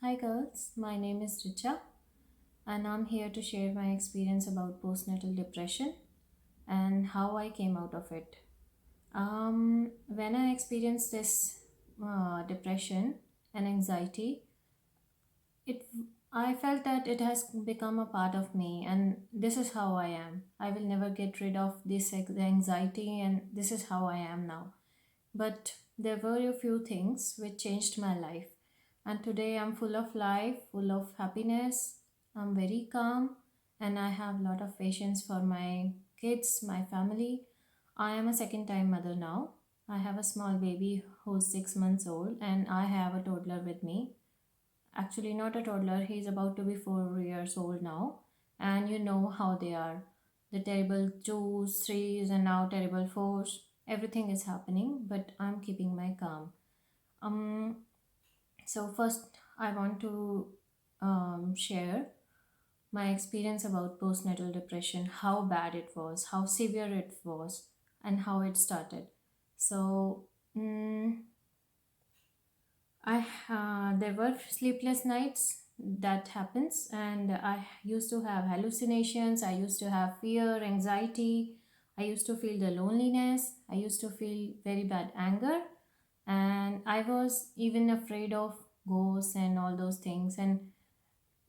Hi girls, my name is Richa and I'm here to share my experience about postnatal depression and how I came out of it. When I experienced this depression and anxiety, it I felt that it has become a part of me and this is how I am. I will never get rid of this anxiety and this is how I am now. But there were a few things which changed my life. And today I'm full of life, full of happiness. I'm very calm and I have a lot of patience for my kids, my family. I am a second time mother now. I have a small baby who's 6 months old and I have a toddler with me. Actually, not a toddler, he's about to be 4 years old now. And you know how they are, the terrible twos, threes, and now terrible fours. Everything is happening, but I'm keeping my calm. Um, so, first, I want to share my experience about postnatal depression, how bad it was, how severe it was, and how it started. So, mm, there were sleepless nights that happens, and I used to have hallucinations. I used to have fear, anxiety. I used to feel the loneliness. I used to feel very bad anger, and I was even afraid of ghosts and all those things. And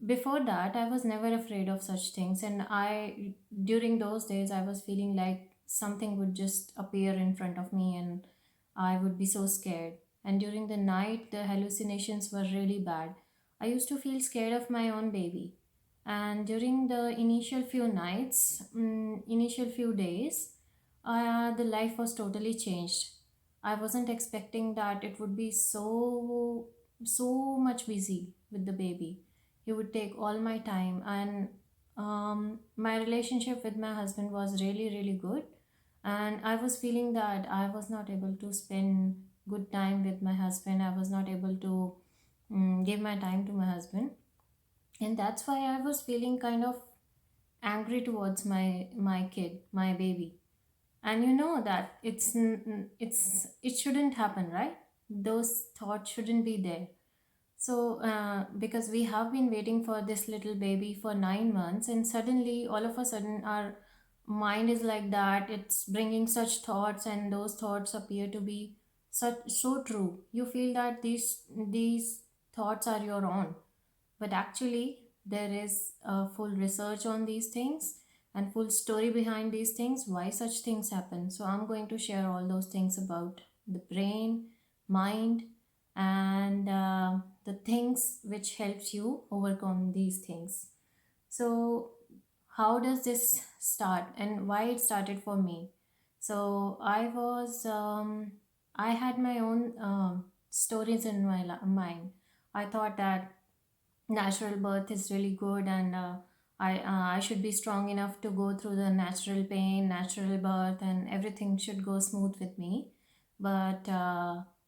before that, I was never afraid of such things. And I, during those days, I was feeling like something would just appear in front of me, and I would be so scared. And during the night, the hallucinations were really bad. I used to feel scared of my own baby. And during the initial few nights, initial few days, the life was totally changed. I wasn't expecting that it would be so much busy with the baby. He would take all my time, and my relationship with my husband was really good. And I was feeling that I was not able to spend good time with my husband. I was not able to give my time to my husband, and that's why I was feeling kind of angry towards my kid, my baby. And you know that it shouldn't happen, right? Those thoughts shouldn't be there. So because we have been waiting for this little baby for 9 months, and suddenly all of a sudden our mind is like that, it's bringing such thoughts, and those thoughts appear to be such so true. You feel that these thoughts are your own, but actually there is full research on these things and full story behind these things, why such things happen. So I'm going to share all those things about the brain, mind, and the things which helps you overcome these things. So how does this start and why it started for me? So I had my own stories in my mind. I thought that natural birth is really good, and I should be strong enough to go through the natural pain, natural birth, and everything should go smooth with me. But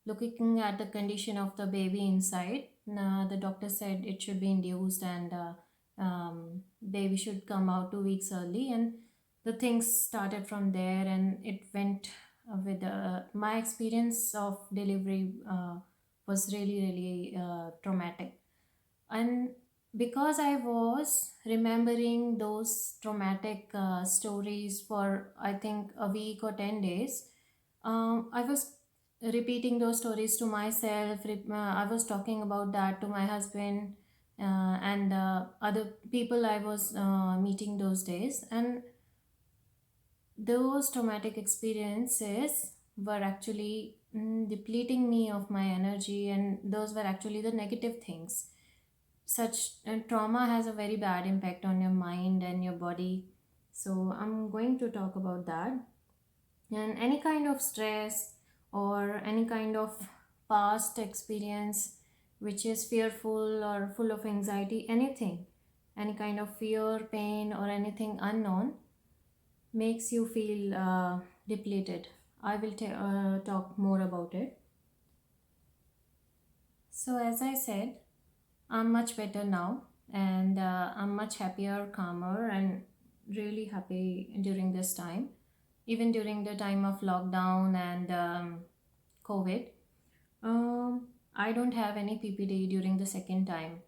looking at the condition of the baby inside, the doctor said it should be induced, and baby should come out 2 weeks early. And the things started from there, and it went with my experience of delivery was really traumatic. And because I was remembering those traumatic stories for I think a week or 10 days, I was repeating those stories to myself. I was talking about that to my husband and other people I was meeting those days. And those traumatic experiences were actually depleting me of my energy, and those were actually the negative things. Such trauma has a very bad impact on your mind and your body. So I'm going to talk about that. And any kind of stress or any kind of past experience which is fearful or full of anxiety, anything, any kind of fear, pain, or anything unknown makes you feel depleted. I will talk more about it. So as I said, I'm much better now, and I'm much happier, calmer, and really happy during this time, even during the time of lockdown and COVID. I don't have any PPD during the second time.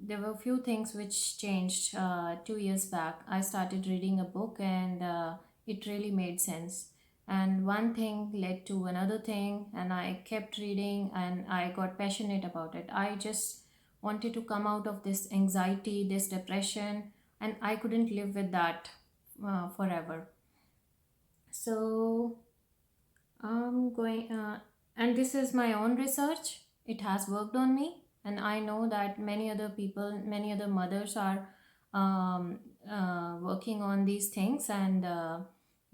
There were few things which changed 2 years back. I started reading a book and it really made sense. And one thing led to another thing, and I kept reading and I got passionate about it. I just wanted to come out of this anxiety, this depression, and I couldn't live with that forever. So I'm going, and this is my own research. It has worked on me, and I know that many other people, many other mothers are um, working on these things, and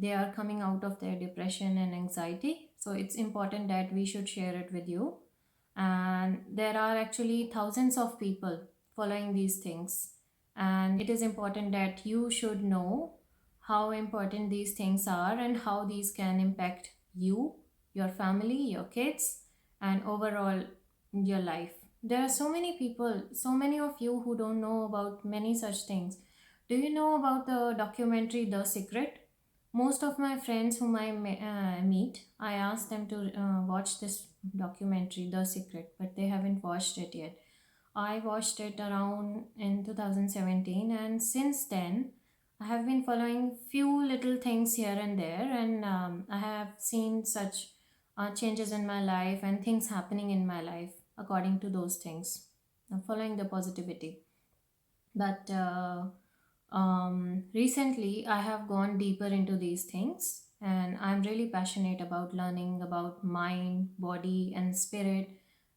they are coming out of their depression and anxiety. So it's important that we should share it with you. And there are actually thousands of people following these things, and it is important that you should know how important these things are and how these can impact you, your family, your kids, and overall your life. There are so many people, so many of you who don't know about many such things. Do you know about the documentary The Secret? Most of my friends whom I meet, I ask them to watch this documentary, The Secret, but they haven't watched it yet. I watched it around in 2017, and since then, I have been following few little things here and there, and I have seen such changes in my life and things happening in my life according to those things. I'm following the positivity. But recently, I have gone deeper into these things, and I'm really passionate about learning about mind, body, and spirit,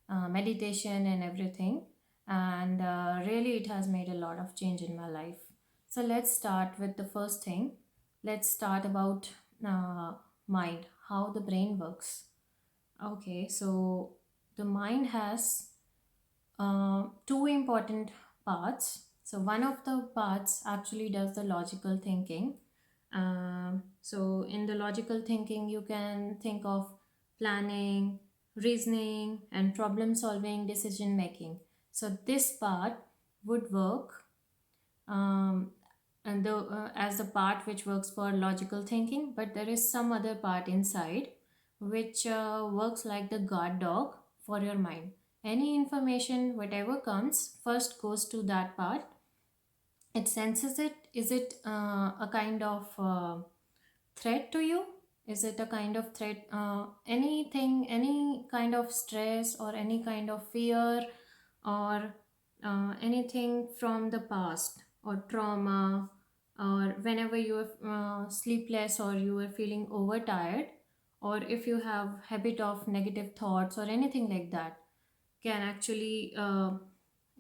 meditation, and everything. And really, it has made a lot of change in my life. So let's start with the first thing. Let's start about uh, mind, how the brain works. Okay, so the mind has two important parts. So one of the parts actually does the logical thinking. So in the logical thinking, you can think of planning, reasoning, and problem solving, decision making. So this part would work, um, and as the part which works for logical thinking, but there is some other part inside which works like the guard dog for your mind. Any information, whatever comes, first goes to that part. It senses it. Is it a kind of threat to you? Is it a kind of threat? Anything, any kind of stress or any kind of fear or anything from the past or trauma, or whenever you are sleepless or you are feeling overtired, or if you have habit of negative thoughts or anything like that, can actually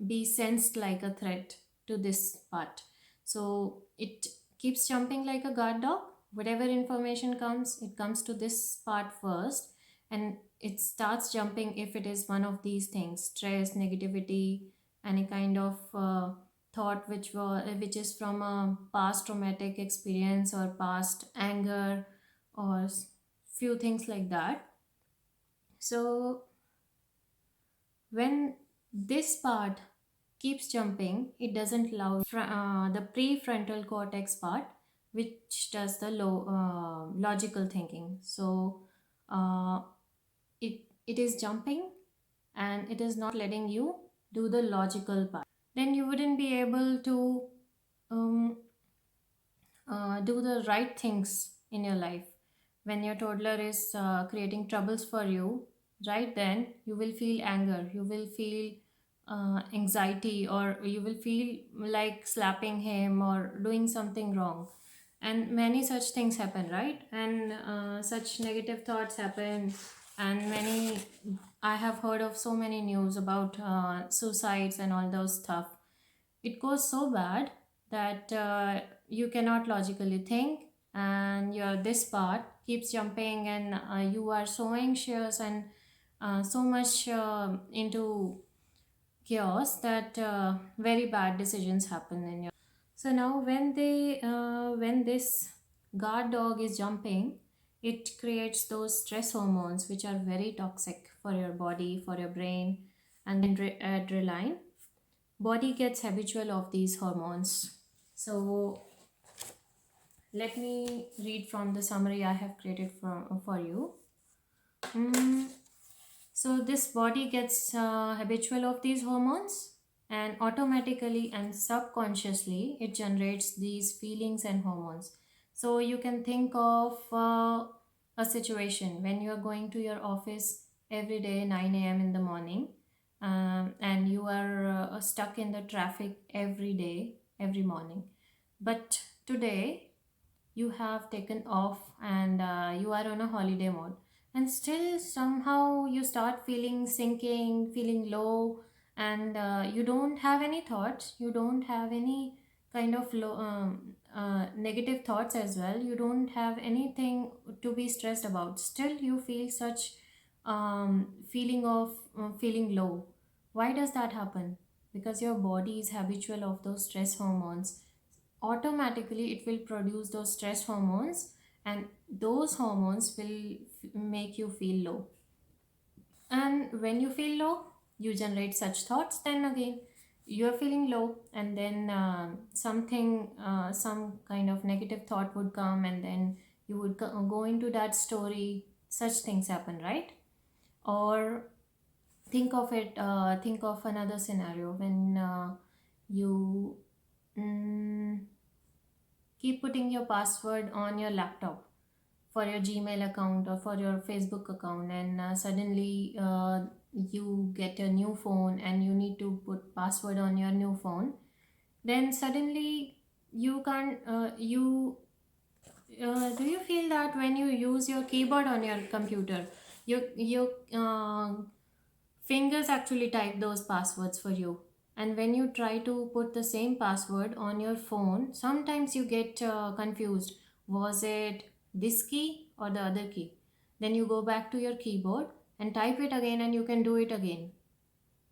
be sensed like a threat to this part. So it keeps jumping like a guard dog. Whatever information comes, it comes to this part first, and it starts jumping if it is one of these things: stress, negativity, any kind of thought which is from a past traumatic experience or past anger or few things like that. So when this part keeps jumping, it doesn't allow the prefrontal cortex part, which does the logical thinking. So uh, it is jumping and it is not letting you do the logical part. Then you wouldn't be able to um, do the right things in your life. When your toddler is creating troubles for you, right then you will feel anger, you will feel anxiety, or you will feel like slapping him or doing something wrong. And many such things happen, right? And such negative thoughts happen. And many, I have heard of so many news about suicides and all those stuff. It goes so bad that you cannot logically think, and your this part keeps jumping, and you are so anxious and so much into chaos that very bad decisions happen in your. So now when this guard dog is jumping, it creates those stress hormones which are very toxic for your body, for your brain, and then adrenaline. Body gets habitual of these hormones. So let me read from the summary I have created for you. Mm, So this body gets habitual of these hormones, and automatically and subconsciously it generates these feelings and hormones. So you can think of a situation when you are going to your office every day 9 a.m. in the morning, and you are stuck in the traffic every day every morning. But today you have taken off, and you are on a holiday mode, and still somehow you start feeling sinking, feeling low, and you don't have any thoughts, you don't have any kind of negative thoughts as well, you don't have anything to be stressed about, still you feel such feeling of feeling low. Why does that happen? Because your body is habitual of those stress hormones. Automatically it will produce those stress hormones, and those hormones will make you feel low. And when you feel low, you generate such thoughts, then again you are feeling low, and then some kind of negative thought would come, and then you would go into that story. Such things happen, right? Or think of another scenario when you mm, keep putting your password on your laptop for your Gmail account or for your Facebook account, and suddenly you get a new phone and you need to put password on your new phone. Then suddenly you can't you do you feel that when you use your keyboard on your computer, your fingers actually type those passwords for you, and when you try to put the same password on your phone, sometimes you get confused. Was it this key or the other key? Then you go back to your keyboard and type it again, and you can do it again.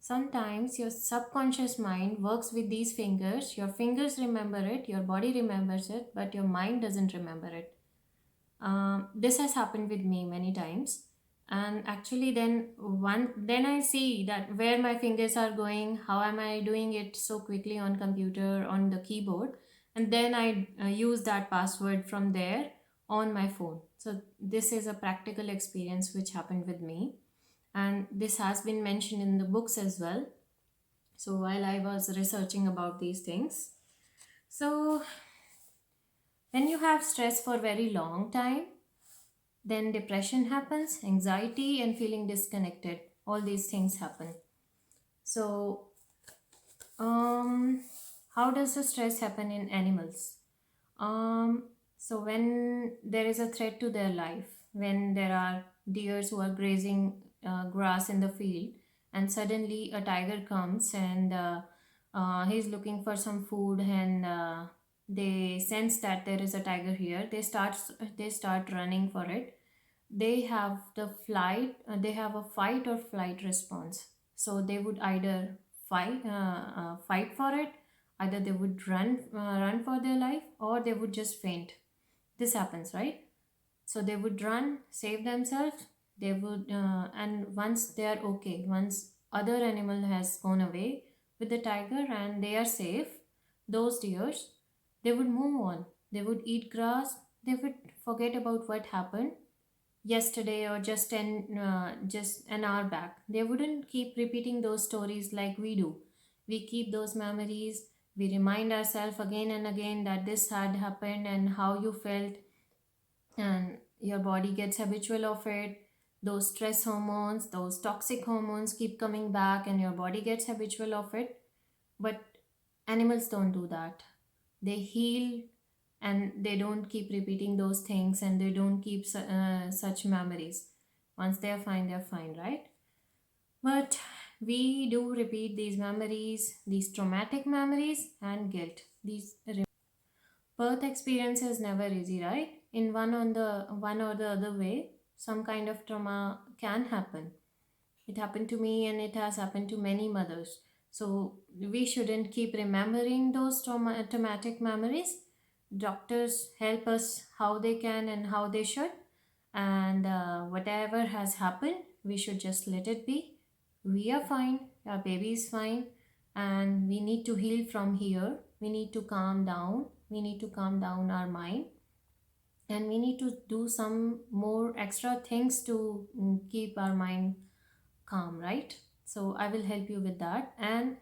Sometimes your subconscious mind works with these fingers. Your fingers remember it, your body remembers it, but your mind doesn't remember it. This has happened with me many times, and actually then I see that where my fingers are going, how am I doing it so quickly on computer on the keyboard, and then I use that password from there on my phone. So this is a practical experience which happened with me, and this has been mentioned in the books as well. So while I was researching about these things, so when you have stress for very long time, then depression happens, anxiety, and feeling disconnected. All these things happen. So, um, how does the stress happen in animals? Um, so when there is a threat to their life, when there are deers who are grazing grass in the field, and suddenly a tiger comes, and he's looking for some food, and they sense that there is a tiger here. They start running for it. They have a fight or flight response. So they would either fight for it, either they would run for their life, or they would just faint. This happens, right? So they would run, save themselves. They would and once they are okay, once other animal has gone away with the tiger and they are safe, those deers, they would move on. They would eat grass. They would forget about what happened yesterday or just an hour back. They wouldn't keep repeating those stories like we do. We keep those memories. We remind ourselves again and again that this had happened and how you felt, and your body gets habitual of it. Those stress hormones, those toxic hormones keep coming back, and your body gets habitual of it. But animals don't do that. They heal, and they don't keep repeating those things, and they don't keep such memories. Once they're fine, right? But we do repeat these memories, these traumatic memories, and guilt. These birth experience is never easy, right? In one or the other way, some kind of trauma can happen. It happened to me, and it has happened to many mothers. So we shouldn't keep remembering those traumatic memories. Doctors help us how they can and how they should. And whatever has happened, we should just let it be. We are fine, our baby is fine, and we need to heal from here. We need to calm down. We need to calm down our mind, and we need to do some more extra things to keep our mind calm, right? So I will help you with that. And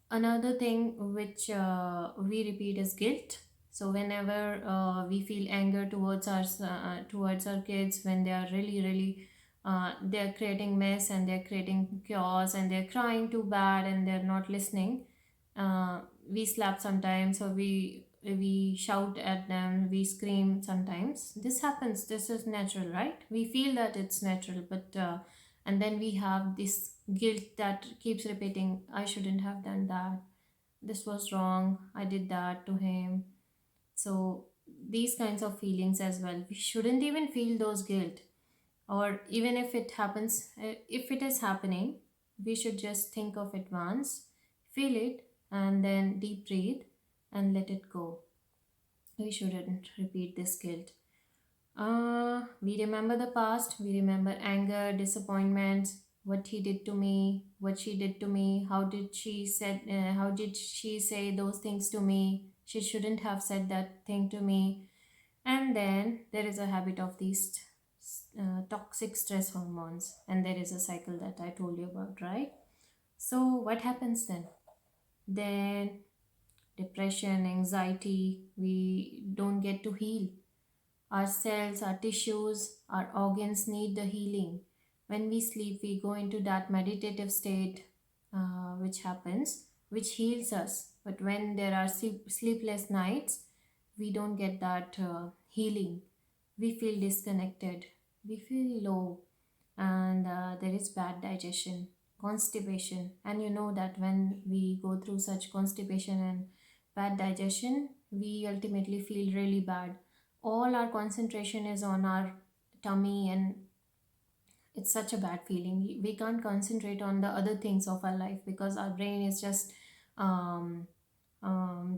another thing which we repeat is guilt. So whenever we feel anger towards our kids, when they are really they're creating mess and they're creating chaos and they're crying too bad and they're not listening, uh, we slap sometimes, or we shout at them, we scream sometimes. This happens, this is natural, right? We feel that it's natural, but and then we have this guilt that keeps repeating, I shouldn't have done that, this was wrong, I did that to him. So these kinds of feelings as well, we shouldn't even feel those guilt. Or even if it happens, if it is happening, we should just think of it once, feel it, and then deep breathe and let it go. We shouldn't repeat this guilt. We remember the past, we remember anger, disappointments, what he did to me, what she did to me, how did she say those things to me? She shouldn't have said that thing to me. And then there is a habit of these toxic stress hormones, and there is a cycle that I told you about, right? So what happens then? Then depression, anxiety, we don't get to heal. Our cells, our tissues, our organs need the healing. When we sleep, we go into that meditative state, which heals us. But when there are sleepless nights, we don't get that healing. We feel disconnected, we feel low, and there is bad digestion, constipation. And you know that when we go through such constipation and bad digestion, we ultimately feel really bad. All our concentration is on our tummy, and it's such a bad feeling. We can't concentrate on the other things of our life because our brain is just um,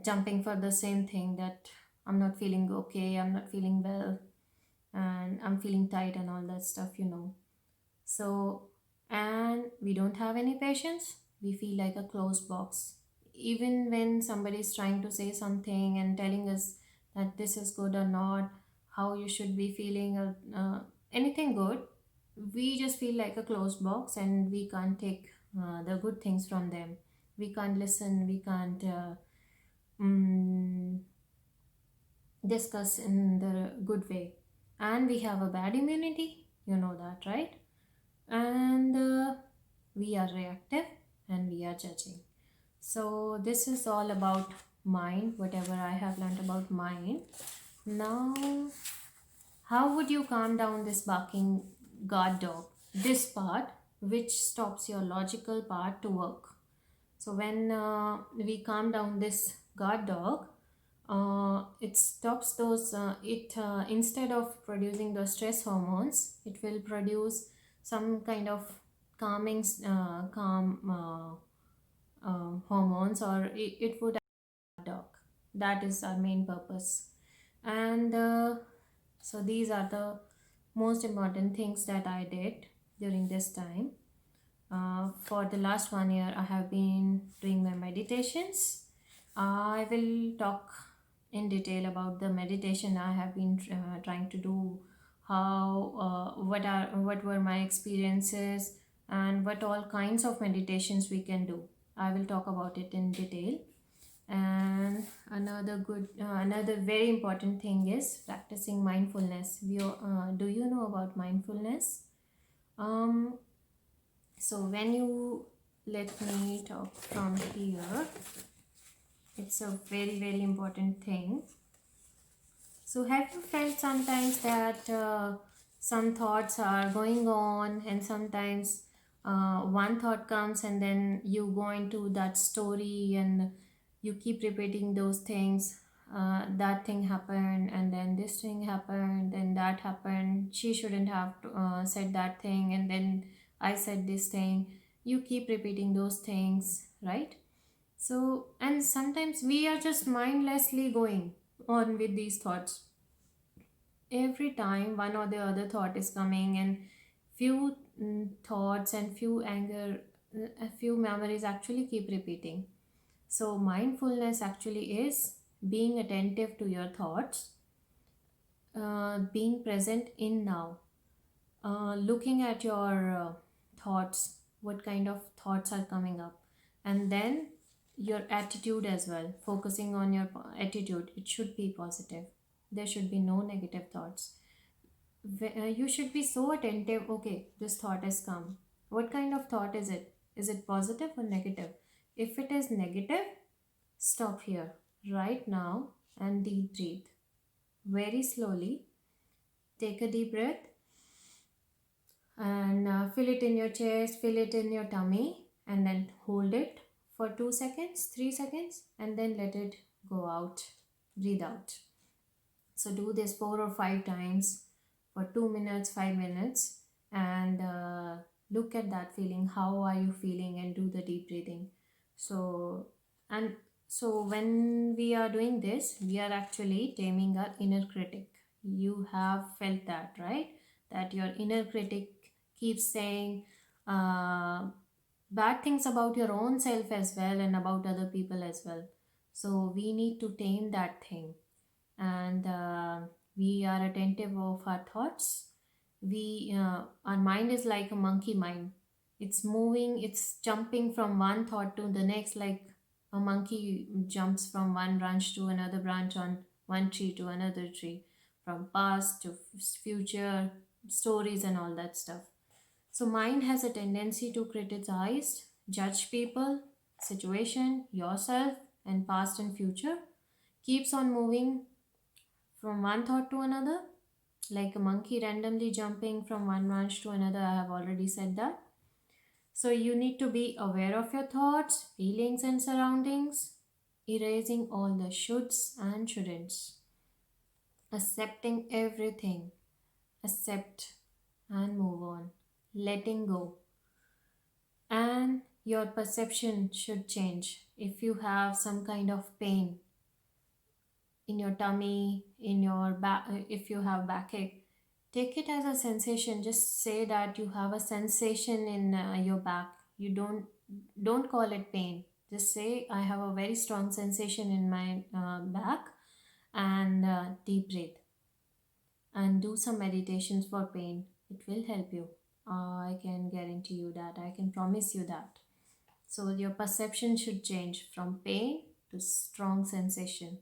jumping for the same thing, that I'm not feeling okay, I'm not feeling well, and I'm feeling tight and all that stuff. So, and we don't have any patience. We feel like a closed box. Even when somebody is trying to say something and telling us that this is good or not, how you should be feeling, or anything good, we just feel like a closed box and we can't take the good things from them. We can't listen, we can't mm, discuss in the good way. And we have a bad immunity, you know that, right? And we are reactive and we are judging. So this is all about mind, whatever I have learned about mind. Now, how would you calm down this barking guard dog? This part, which stops your logical part to work. So when we calm down this guard dog, it stops those. It instead of producing those stress hormones, it will produce some kind of calm hormones, or it would dog. That is our main purpose. And so these are the most important things that I did during this time. For the last 1 year, I have been doing my meditations. I will talk in detail about the meditation I have been trying to do, how what were my experiences, and what all kinds of meditations we can do. I will talk about it in detail. And another very important thing is practicing mindfulness. Do you know about mindfulness? Um, so when you let me talk from here, it's a very important thing. So have you felt sometimes that some thoughts are going on, and sometimes one thought comes and then you go into that story and you keep repeating those things. That thing happened, and then this thing happened, and that happened. She shouldn't have said that thing, and then I said this thing. You keep repeating those things, right? So, and sometimes we are just mindlessly going on with these thoughts. Every time one or the other thought is coming, and few thoughts and few anger, a few memories actually keep repeating. So, mindfulness actually is being attentive to your thoughts, being present in now, looking at your thoughts, what kind of thoughts are coming up, and then your attitude as well, focusing on your attitude. It should be positive, there should be no negative thoughts. You should be so attentive. Okay, this thought has come, what kind of thought is it positive or negative? If it is negative, stop here right now and deep breathe very slowly. Take a deep breath and fill it in your chest, fill it in your tummy, and then hold it for 2 seconds, 3 seconds, and then let it go out. Breathe out. So do this 4 or 5 times for 2 minutes, 5 minutes, and look at that feeling. How are you feeling? And do the deep breathing. So, and so when we are doing this, we are actually taming our inner critic. You have felt that, right? That your inner critic keeps saying bad things about your own self as well and about other people as well. So we need to tame that thing, and we are attentive of our thoughts. We Our mind is like a monkey mind. It's moving, it's jumping from one thought to the next, like a monkey jumps from one branch to another branch, on one tree to another tree, from past to future stories and all that stuff. So mind has a tendency to criticize, judge people, situation, yourself, and past and future. Keeps on moving from one thought to another, like a monkey randomly jumping from one branch to another. I have already said that. So you need to be aware of your thoughts, feelings, and surroundings, erasing all the shoulds and shouldn'ts, accepting everything, accept and move on, letting go. And your perception should change. If you have some kind of pain in your tummy, in your back, if you have backache, take it as a sensation. Just say that you have a sensation in your back. You don't call it pain. Just say I have a very strong sensation in my back, and deep breathe and do some meditations for pain. It will help you. I can guarantee you that. I can promise you that. So your perception should change from pain to strong sensation,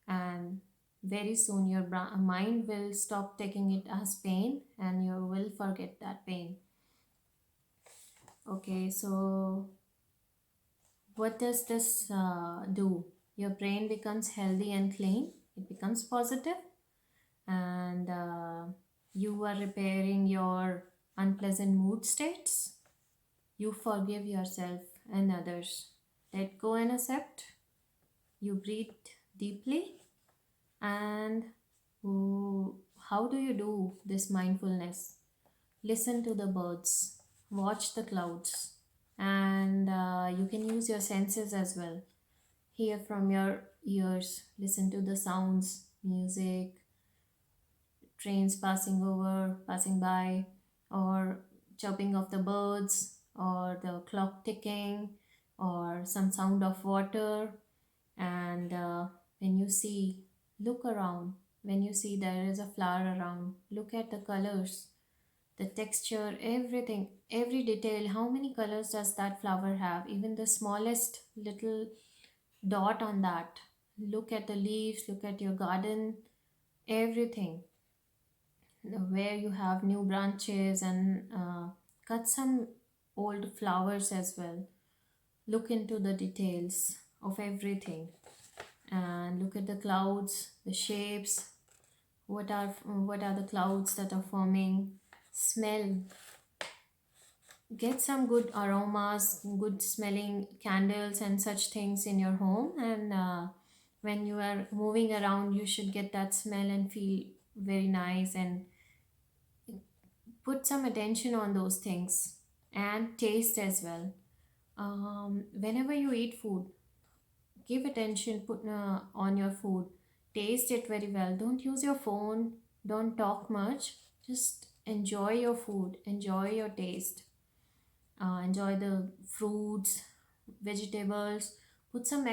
and very soon your mind will stop taking it as pain and you will forget that pain. Okay, so what does this do? Your brain becomes healthy and clean, it becomes positive, and you are repairing your unpleasant mood states. You forgive yourself and others, let go and accept. You breathe deeply. And how do you do this mindfulness? Listen to the birds, watch the clouds, and you can use your senses as well. Hear from your ears, listen to the sounds, music, trains passing over, passing by, or chirping of the birds, or the clock ticking, or some sound of water. And when you see, look around. When you see there is a flower around, look at the colors, the texture, everything, every detail. How many colors does that flower have? Even the smallest little dot on that. Look at the leaves, look at your garden, everything. Where you have new branches, and cut some old flowers as well. Look into the details of everything, and look at the clouds, the shapes. What are the clouds that are forming? Smell. Get some good aromas, good smelling candles and such things in your home, and when you are moving around, you should get that smell and feel very nice, and put some attention on those things, and taste as well. Whenever you eat food, give attention, put on your food, taste it very well. Don't use your phone, don't talk much, just enjoy your food, enjoy your taste, enjoy the fruits, vegetables. Put some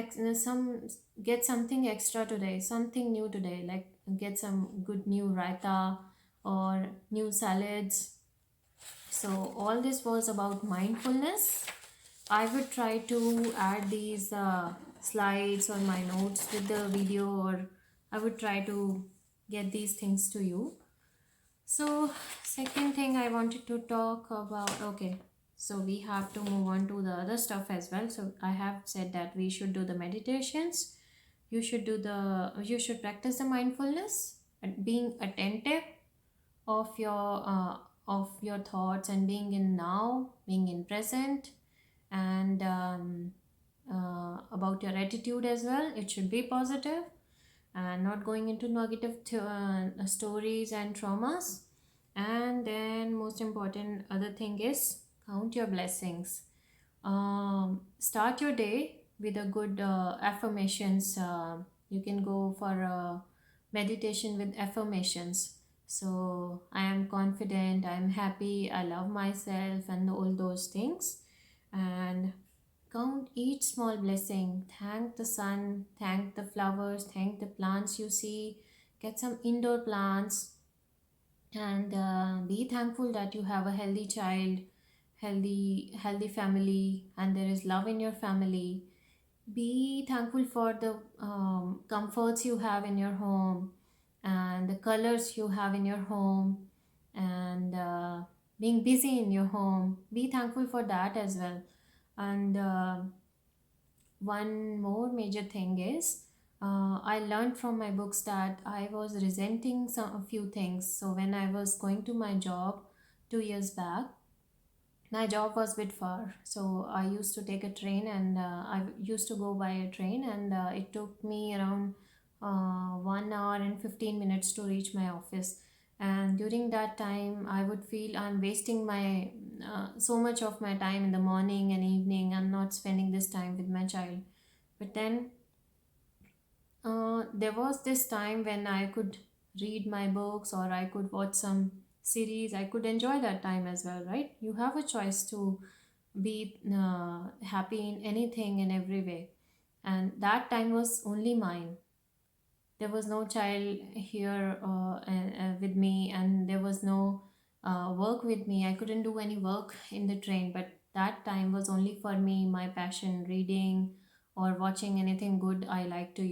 get something extra today, something new today, like get some good new raita or new salads. So all this was about mindfulness. I would try to add these slides or my notes with the video, or I would try to get these things to you. So, second thing I wanted to talk about, okay, so we have to move on to the other stuff as well. So, I have said that we should do the meditations, you should practice the mindfulness and being attentive of your thoughts and being in now, being in present, and about your attitude as well. It should be positive and not going into negative stories and traumas. And then most important other thing is count your blessings. Start your day with a good affirmations. You can go for a meditation with affirmations. So I am confident, I am happy, I love myself, and all those things. And count each small blessing. Thank the sun, thank the flowers, thank the plants you see. Get some indoor plants and be thankful that you have a healthy child, healthy family, and there is love in your family. Be thankful for the comforts you have in your home and the colors you have in your home and being busy in your home. Be thankful for that as well. And one more major thing is I learned from my books that I was resenting a few things. So when I was going to my job 2 years back, my job was a bit far. So I used to take a train and I used to go by a train, and it took me around 1 hour and 15 minutes to reach my office. And during that time, I would feel I'm wasting my so much of my time in the morning and evening. I'm not spending this time with my child. But then there was this time when I could read my books or I could watch some series. I could enjoy that time as well, right? You have a choice to be happy in anything in every way. And that time was only mine. There was no child here with me, and there was no work with me. I couldn't do any work in the train, but that time was only for me, my passion, reading or watching anything good I like to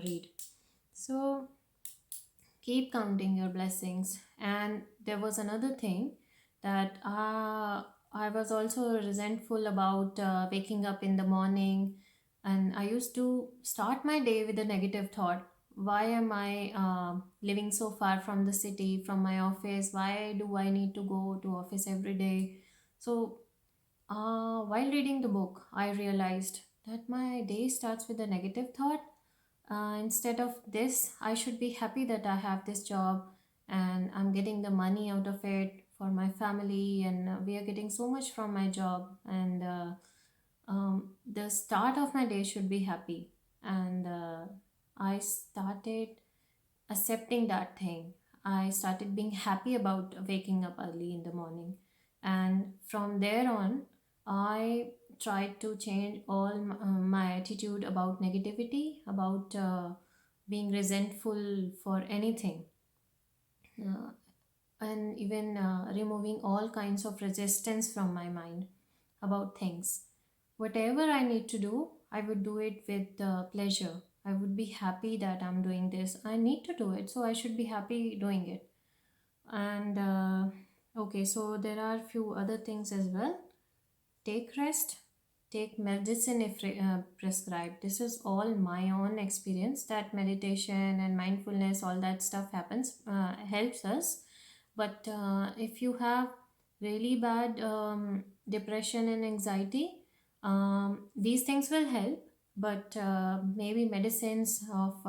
read. So keep counting your blessings. And there was another thing that I was also resentful about waking up in the morning, and I used to start my day with a negative thought. Why am I living so far from the city, from my office? Why do I need to go to office every day? So while reading the book, I realized that my day starts with a negative thought. Instead of this, I should be happy that I have this job and I'm getting the money out of it for my family, and we are getting so much from my job. And the start of my day should be happy. And I started accepting that thing. I started being happy about waking up early in the morning. And from there on, I tried to change all my attitude about negativity, about being resentful for anything, uh, and even removing all kinds of resistance from my mind about things. Whatever I need to do, I would do it with pleasure. I would be happy that I'm doing this. I need to do it, so I should be happy doing it. And okay, so there are few other things as well. Take rest, take medicine if prescribed. This is all my own experience, that meditation and mindfulness, all that stuff helps us. But if you have really bad depression and anxiety, these things will help. But maybe medicines of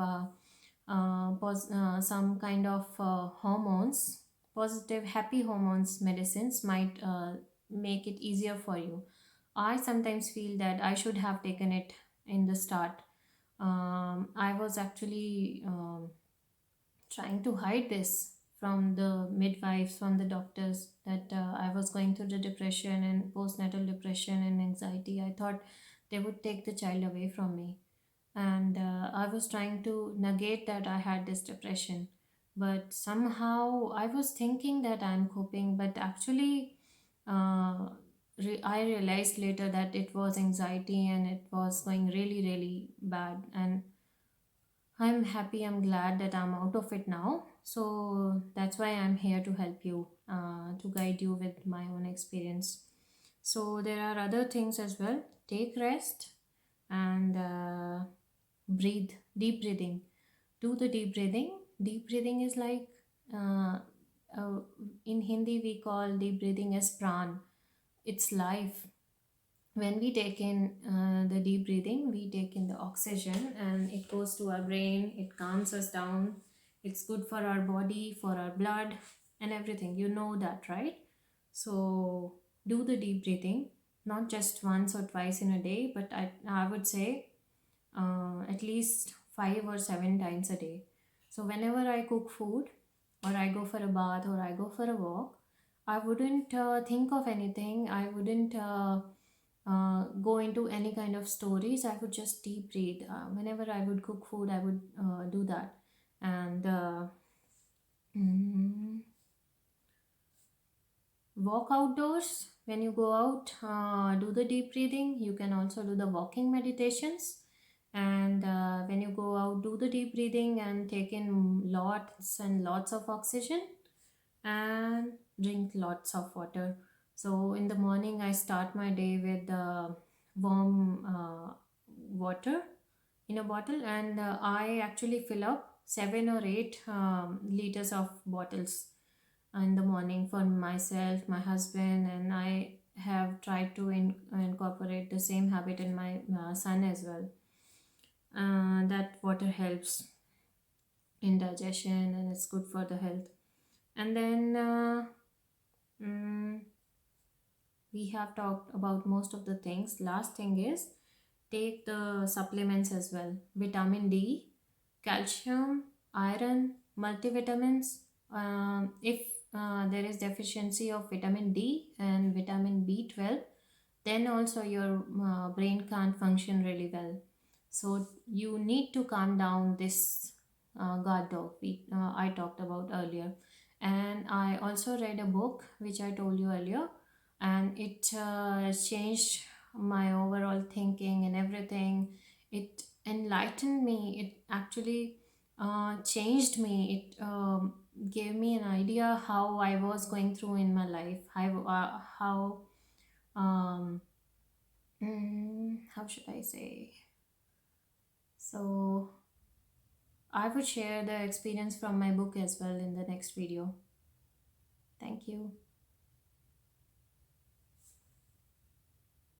some kind of hormones, positive happy hormones medicines might make it easier for you. I sometimes feel that I should have taken it in the start. I was actually trying to hide this from the midwives, from the doctors, that I was going through the depression and postnatal depression and anxiety. I thought they would take the child away from me. And I was trying to negate that I had this depression. But somehow I was thinking that I'm coping, but actually, uh, I realized later that it was anxiety and it was going really, really bad. And I'm happy, I'm glad that I'm out of it now. So that's why I'm here to help you, to guide you with my own experience. So there are other things as well. Take rest and breathe, deep breathing. Do the deep breathing. Deep breathing is like, uh, uh, in Hindi, we call deep breathing as pran. It's life. When we take in the deep breathing, we take in the oxygen and it goes to our brain, it calms us down, it's good for our body, for our blood, and everything. You know that, right? So do the deep breathing, not just once or twice in a day, but I would say at least 5 or 7 times a day. So whenever I cook food, or I go for a bath, or I go for a walk, I wouldn't think of anything. I wouldn't go into any kind of stories. I would just deep breathe. Whenever I would cook food, I would do that. And mm, walk outdoors. When you go out, do the deep breathing. You can also do the walking meditations. And when you go out, do the deep breathing and take in lots and lots of oxygen and drink lots of water. So in the morning, I start my day with warm water in a bottle, and I actually fill up 7 or 8 liters of bottles in the morning for myself, my husband, and I have tried to incorporate the same habit in my son as well. That water helps in digestion and it's good for the health. And then mm, we have talked about most of the things. Last thing is take the supplements as well: vitamin D, calcium, iron, multivitamins. If there is deficiency of vitamin D and vitamin B12, then also your brain can't function really well. So you need to calm down this guard dog I talked about earlier. And I also read a book which I told you earlier, and it changed my overall thinking and everything. It enlightened me. It actually changed me. It gave me an idea how I was going through in my life. How how should I say? So I would share the experience from my book as well in the next video. Thank you.